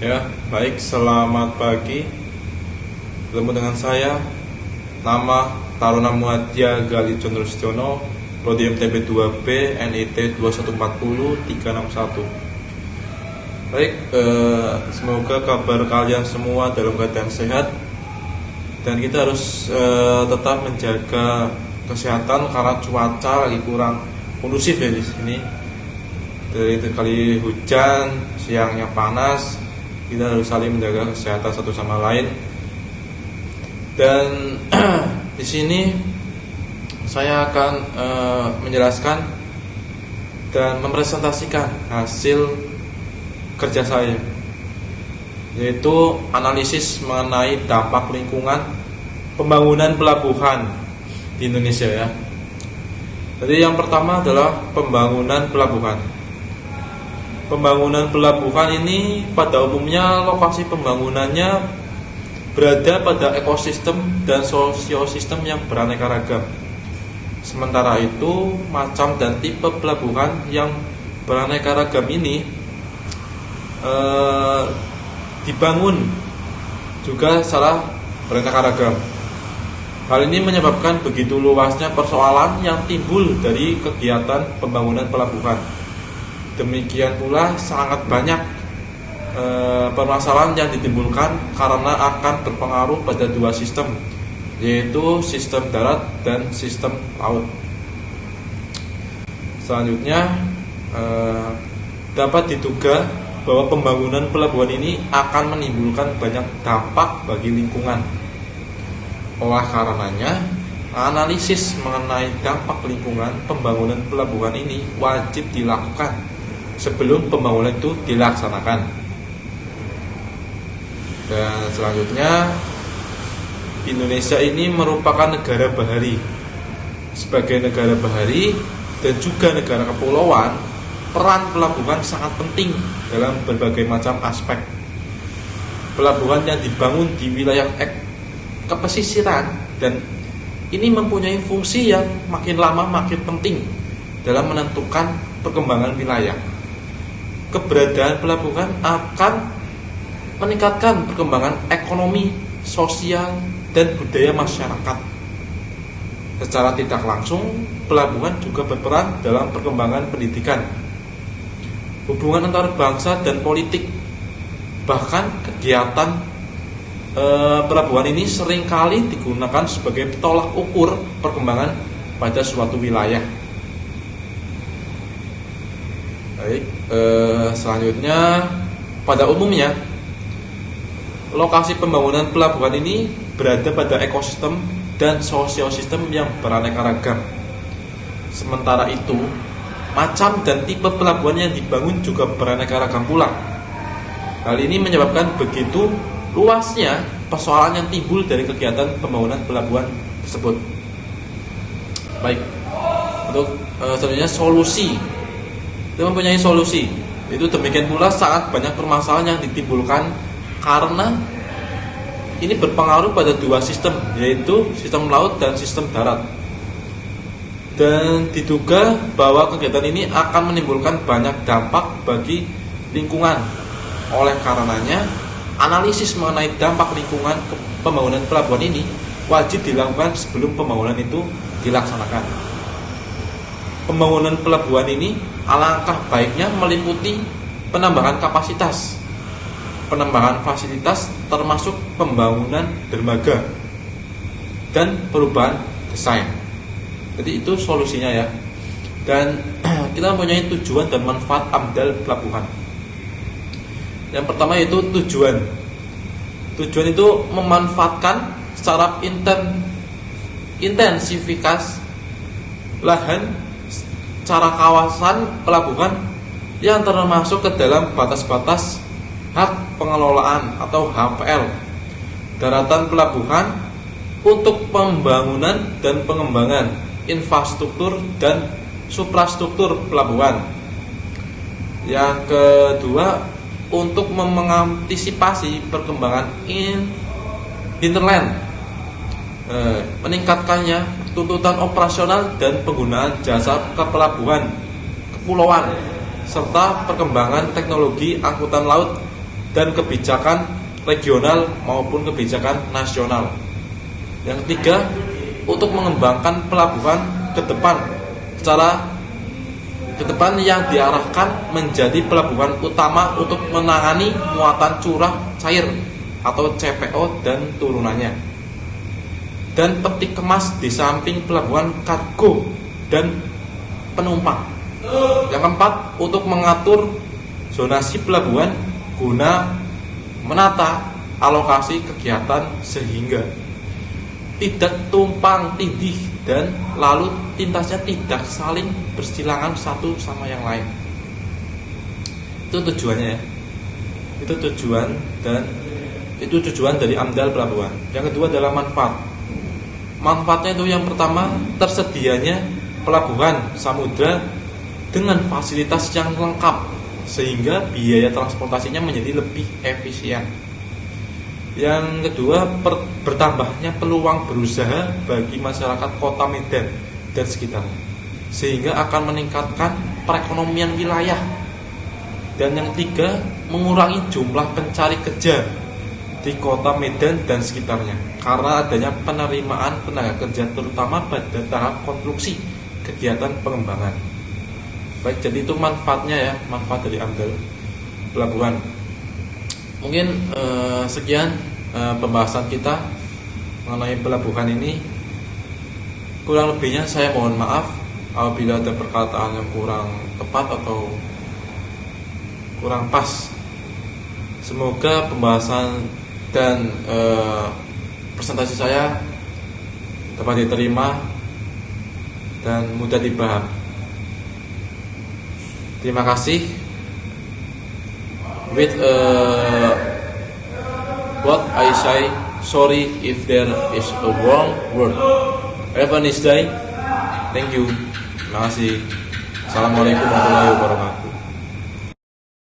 Ya, baik, selamat pagi. Ketemu dengan saya, nama Taruna Muadya Gali Condrostiono, Prodi MTB 2B, NIT 2140361. Baik, semoga kabar kalian semua dalam keadaan sehat. Dan kita harus tetap menjaga kesehatan karena cuaca lagi kurang kondusif ya di sini. Dari kali hujan, siangnya panas. Kita harus saling menjaga kesehatan satu sama lain. Dan di sini saya akan menjelaskan dan mempresentasikan hasil kerja saya, yaitu analisis mengenai dampak lingkungan pembangunan pelabuhan di Indonesia ya. Jadi yang pertama adalah pembangunan pelabuhan. Pembangunan pelabuhan ini pada umumnya lokasi pembangunannya berada pada ekosistem dan sosiosistem yang beraneka ragam. Sementara itu, macam dan tipe pelabuhan yang beraneka ragam ini dibangun juga secara beraneka ragam. Hal ini menyebabkan begitu luasnya persoalan yang timbul dari kegiatan pembangunan pelabuhan. Demikian pula sangat banyak permasalahan yang ditimbulkan karena akan berpengaruh pada dua sistem, yaitu sistem darat dan sistem laut. Selanjutnya dapat diduga bahwa pembangunan pelabuhan ini akan menimbulkan banyak dampak bagi lingkungan. Oleh karenanya, analisis mengenai dampak lingkungan pembangunan pelabuhan ini wajib dilakukan sebelum pembangunan itu dilaksanakan. Dan selanjutnya, Indonesia ini merupakan negara bahari. Sebagai negara bahari dan juga negara kepulauan, peran pelabuhan sangat penting dalam berbagai macam aspek. Pelabuhan yang dibangun di wilayah kepesisiran dan ini mempunyai fungsi yang makin lama makin penting dalam menentukan perkembangan wilayah. Keberadaan pelabuhan akan meningkatkan perkembangan ekonomi, sosial, dan budaya masyarakat. Secara tidak langsung, pelabuhan juga berperan dalam perkembangan pendidikan, hubungan antar bangsa dan politik. Bahkan kegiatan pelabuhan ini seringkali digunakan sebagai tolak ukur perkembangan pada suatu wilayah. Baik, selanjutnya pada umumnya lokasi pembangunan pelabuhan ini berada pada ekosistem dan sosiosistem yang beraneka ragam. Sementara itu, macam dan tipe pelabuhan yang dibangun juga beraneka ragam pula. Hal ini menyebabkan begitu luasnya persoalan yang timbul dari kegiatan pembangunan pelabuhan tersebut. Baik, untuk selanjutnya solusi. Kita mempunyai solusi. Itu demikian pula sangat banyak permasalahan yang ditimbulkan karena ini berpengaruh pada dua sistem, yaitu sistem laut dan sistem darat. Dan diduga bahwa kegiatan ini akan menimbulkan banyak dampak bagi lingkungan. Oleh karenanya, analisis mengenai dampak lingkungan pembangunan pelabuhan ini wajib dilakukan sebelum pembangunan itu dilaksanakan. Pembangunan pelabuhan ini alangkah baiknya meliputi penambahan kapasitas, penambahan fasilitas termasuk pembangunan dermaga dan perubahan desain. Jadi itu solusinya ya. Dan kita mempunyai tujuan dan manfaat AMDAL pelabuhan. Yang pertama yaitu tujuan. Tujuan itu memanfaatkan secara intensifikasi lahan secara kawasan pelabuhan yang termasuk ke dalam batas-batas hak pengelolaan atau HPL daratan pelabuhan untuk pembangunan dan pengembangan infrastruktur dan suprastruktur pelabuhan. Yang kedua, untuk mengantisipasi perkembangan hinterland, meningkatkannya tuntutan operasional dan penggunaan jasa kepulauan serta perkembangan teknologi angkutan laut dan kebijakan regional maupun kebijakan nasional. Yang ketiga, untuk mengembangkan pelabuhan ke depan yang diarahkan menjadi pelabuhan utama untuk menangani muatan curah cair atau CPO dan turunannya, dan peti kemas di samping pelabuhan kargo dan penumpang. Yang keempat, untuk mengatur zonasi pelabuhan guna menata alokasi kegiatan sehingga tidak tumpang tindih dan lalu lintasnya tidak saling bersilangan satu sama yang lain. Itu tujuannya ya. Itu tujuan dari AMDAL pelabuhan. Yang kedua adalah manfaat. Manfaatnya itu yang pertama, tersedianya pelabuhan samudra dengan fasilitas yang lengkap sehingga biaya transportasinya menjadi lebih efisien. Yang kedua, bertambahnya peluang berusaha bagi masyarakat Kota Medan dan sekitarnya sehingga akan meningkatkan perekonomian wilayah. Dan yang ketiga, mengurangi jumlah pencari kerja di Kota Medan dan sekitarnya karena adanya penerimaan tenaga kerja terutama pada tahap konstruksi kegiatan pengembangan. Baik, jadi itu manfaatnya ya, manfaat dari AMDAL pelabuhan. Mungkin sekian pembahasan kita mengenai pelabuhan ini. Kurang lebihnya saya mohon maaf apabila ada perkataan yang kurang tepat atau kurang pas. Semoga pembahasan dan presentasi saya dapat diterima dan mudah dipahami. Terima kasih. With what I say, sorry if there is a wrong word. Have a nice day. Thank you. Terima kasih. Assalamualaikum warahmatullahi wabarakatuh.